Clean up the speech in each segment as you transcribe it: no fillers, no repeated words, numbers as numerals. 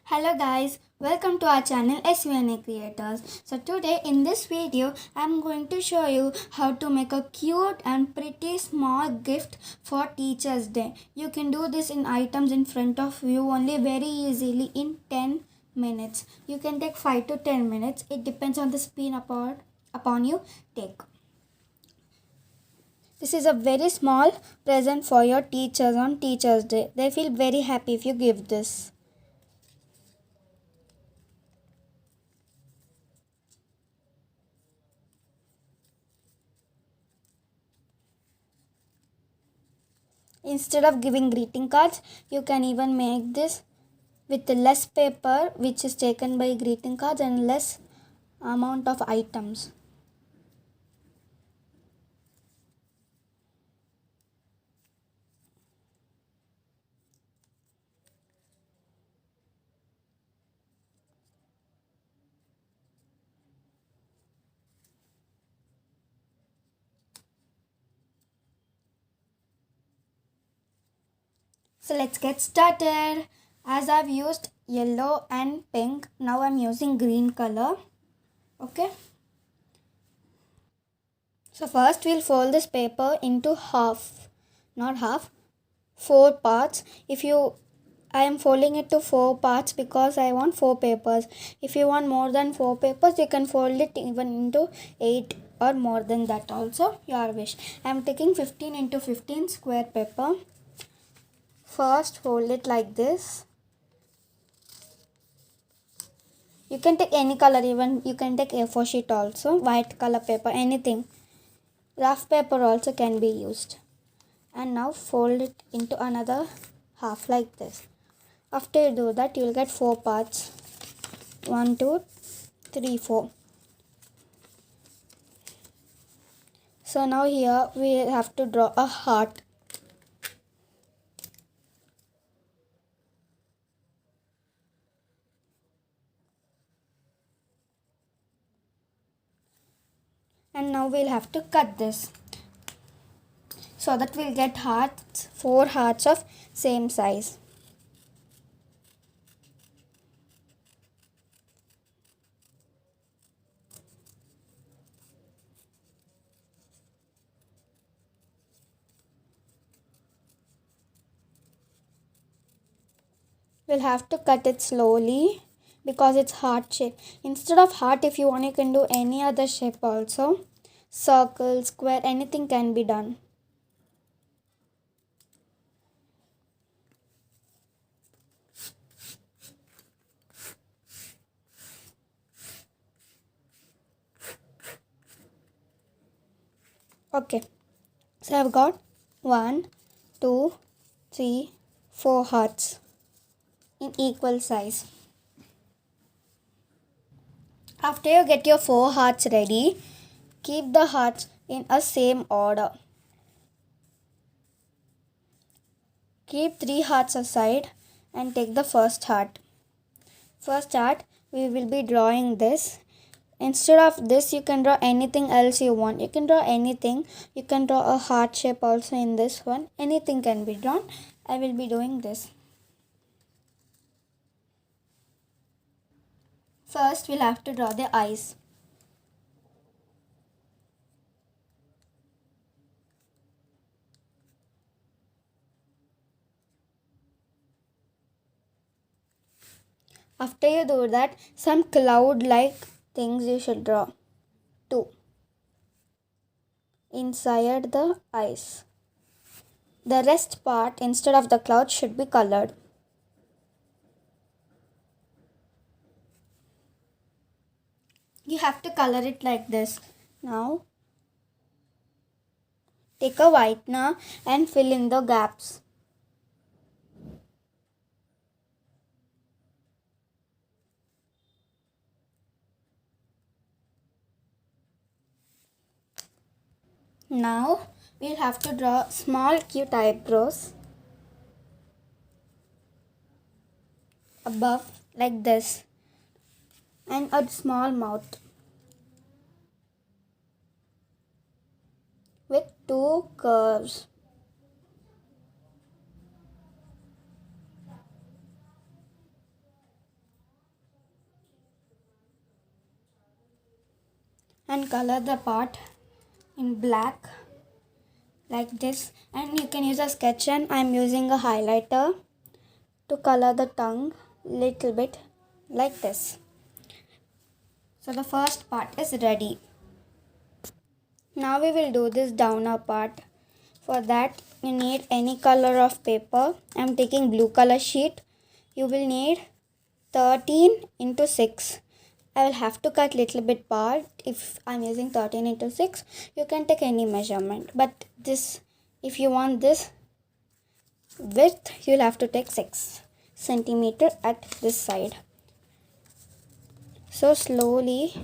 Hello guys, welcome to our channel SVNA Creators. So today in this video I'm going to show you how to make a cute and pretty small gift for Teachers Day. You can do this in items in front of you only very easily in 10 minutes. You can take 5 to 10 minutes. It depends on the speed upon you take. This is a very small present for your teachers on Teachers Day. They feel very happy if you give this. Instead of giving greeting cards, you can even make this with less paper which is taken by greeting cards and less amount of items. So let's get started. As I've used yellow and pink, now I'm using green color. Okay. So first we'll fold this paper into half, not half, 4 parts. I am folding it to 4 parts because I want 4 papers. If you want more than 4 papers, you can fold it even into 8 or more than that also, your wish. I am taking 15 into 15 square paper. First fold it like this. You can take any color, even you can take A4 sheet also, white color paper, anything. Rough paper also can be used. And now fold it into another half like this. After you do that, you will get 4 parts. 1, 2, 3, 4. So now here we have to draw a heart. And now we'll have to cut this so that we'll get hearts, 4 hearts of same size. We'll have to cut it slowly because it's heart shape. Instead of heart, if you want, you can do any other shape also. Circle, square, anything can be done. Okay, so I've got 1, 2, 3, 4 hearts in equal size. After you get your 4 hearts ready, keep the hearts in a same order. Keep 3 hearts aside and take the first heart. First heart, we will be drawing this. Instead of this, you can draw anything else you want. You can draw anything. You can draw a heart shape also in this one. Anything can be drawn. I will be doing this. First, we'll have to draw the eyes. After you do that, some cloud-like things you should draw. 2 inside the eyes. The rest part, instead of the cloud, should be colored. You have to color it like this. Now, take a whitener and fill in the gaps. Now, we'll have to draw small cute eyebrows above like this and a small mouth with 2 curves. and color the part in black like this, and you can use a sketch, and I'm using a highlighter to color the tongue little bit like this. So the first part is ready. Now we will do this downer part. For that you need any color of paper. I'm taking blue color sheet. You will need 13 into 6. I will have to cut little bit part. If I'm using 13 into 6, you can take any measurement. But this, if you want this width, you'll have to take 6 centimeter at this side. So slowly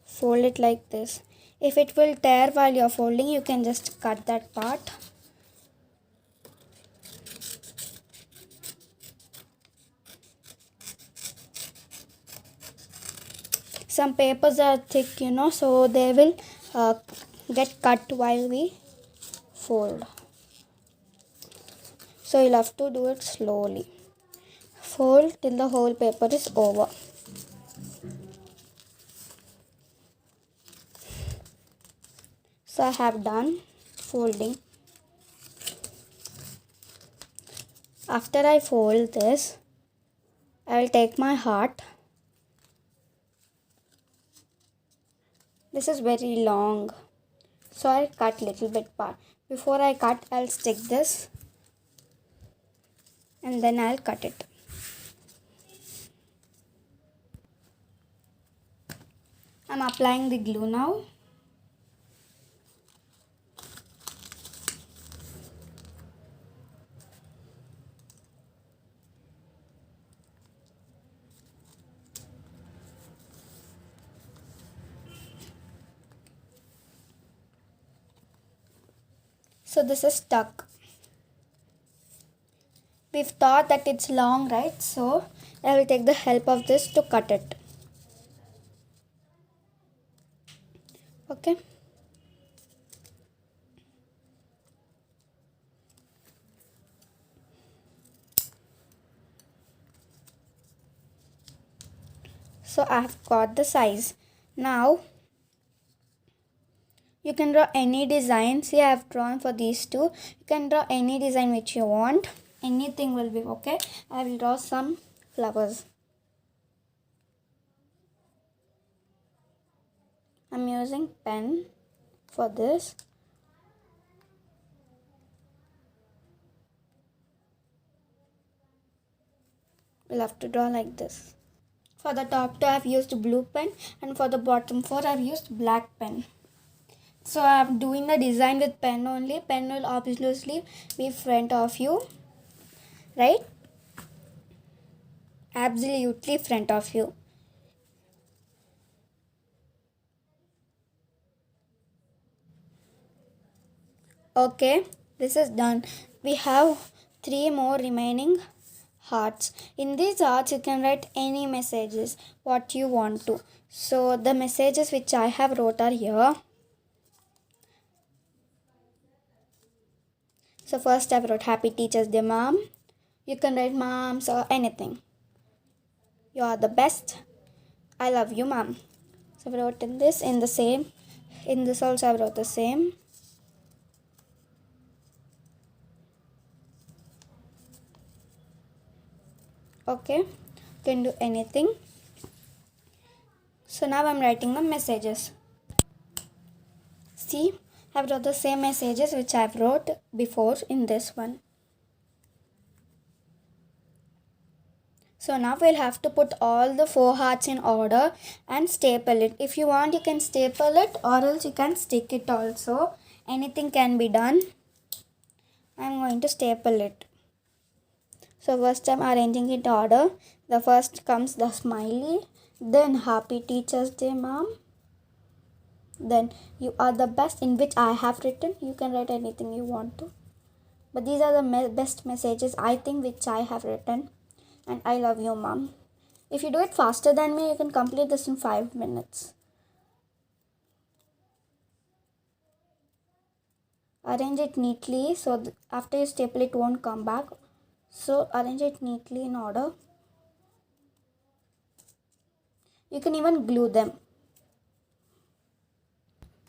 fold it like this. If it will tear while you're folding, you can just cut that part. Some papers are thick, so they will get cut while we fold. So you'll have to do it slowly. Fold till the whole paper is over. So I have done folding. After I fold this, I will take my heart. This is very long, so I'll cut little bit part. Before I cut, I'll stick this and then I'll cut it. I'm applying the glue now. So this is stuck. We've thought that it's long, right? So I will take the help of this to cut it. Okay. So I have got the size. Now you can draw any design. See, I have drawn for these two. You can draw any design which you want. Anything will be okay. I will draw some flowers. I'm using pen for this. We'll have to draw like this. For the top 2, I've used blue pen, and for the bottom 4, I've used black pen. So I'm doing the design with pen only. Pen will obviously be in front of you, right? Absolutely front of you. Okay, this is done. We have 3 more remaining hearts. In these hearts, you can write any messages what you want to. So the messages which I have wrote are here. So first I wrote Happy Teachers Day, Mom. You can write moms or anything. You are the best. I love you, Mom. So I wrote in this, in the same. In this also I wrote the same. Okay, you can do anything. So now I'm writing the messages. See, I've wrote the same messages which I've wrote before in this one. So now we'll have to put all the 4 hearts in order and staple it. If you want, you can staple it, or else you can stick it also. Anything can be done. I'm going to staple it. So first I'm arranging it order. The first comes the smiley, then Happy Teachers Day, Mom. Then you are the best, in which I have written. You can write anything you want to. But these are the best messages I think which I have written. And I love you, Mom. If you do it faster than me, you can complete this in 5 minutes. Arrange it neatly so after you staple it won't come back. So arrange it neatly in order. You can even glue them.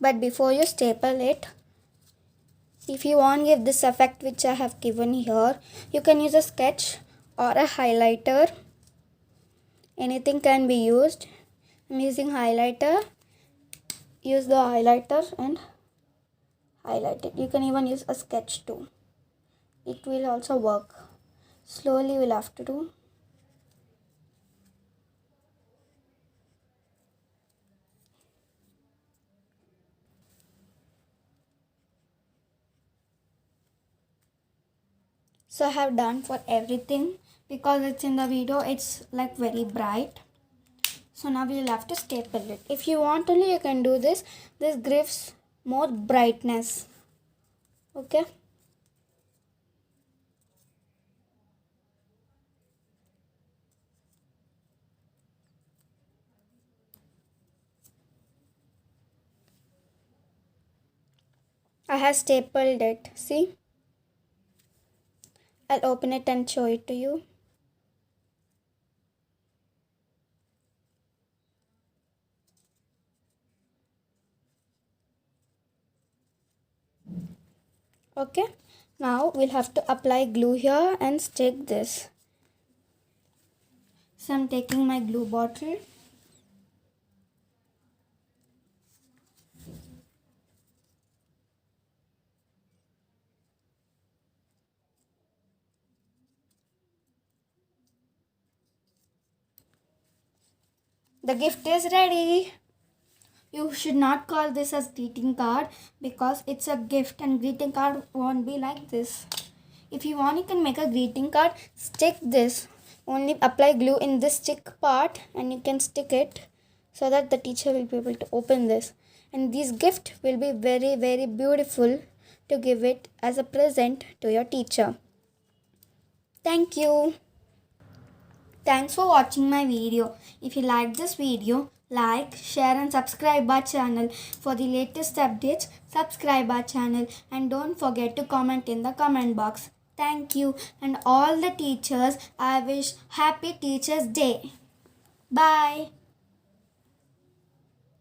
But before you staple it, if you want to give this effect which I have given here, you can use a sketch or a highlighter. Anything can be used. I'm using highlighter. Use the highlighter and highlight it. You can even use a sketch too. It will also work. Slowly we'll have to do. So I have done for everything. Because it's in the video, it's like very bright. So now we'll have to staple it. If you want only, you can do this. This gives more brightness. Okay. I have stapled it. See? I'll open it and show it to you. Okay. Now we'll have to apply glue here and stick this. So I'm taking my glue bottle. The gift is ready. You should not call this as greeting card because it's a gift and greeting card won't be like this. If you want, you can make a greeting card. Stick this. Only apply glue in this stick part and you can stick it so that the teacher will be able to open this. And this gift will be very, very beautiful to give it as a present to your teacher. Thank you. Thanks for watching my video. If you like this video, like, share and subscribe our channel. For the latest updates, subscribe our channel and don't forget to comment in the comment box. Thank you, and all the teachers, I wish Happy Teachers Day. Bye.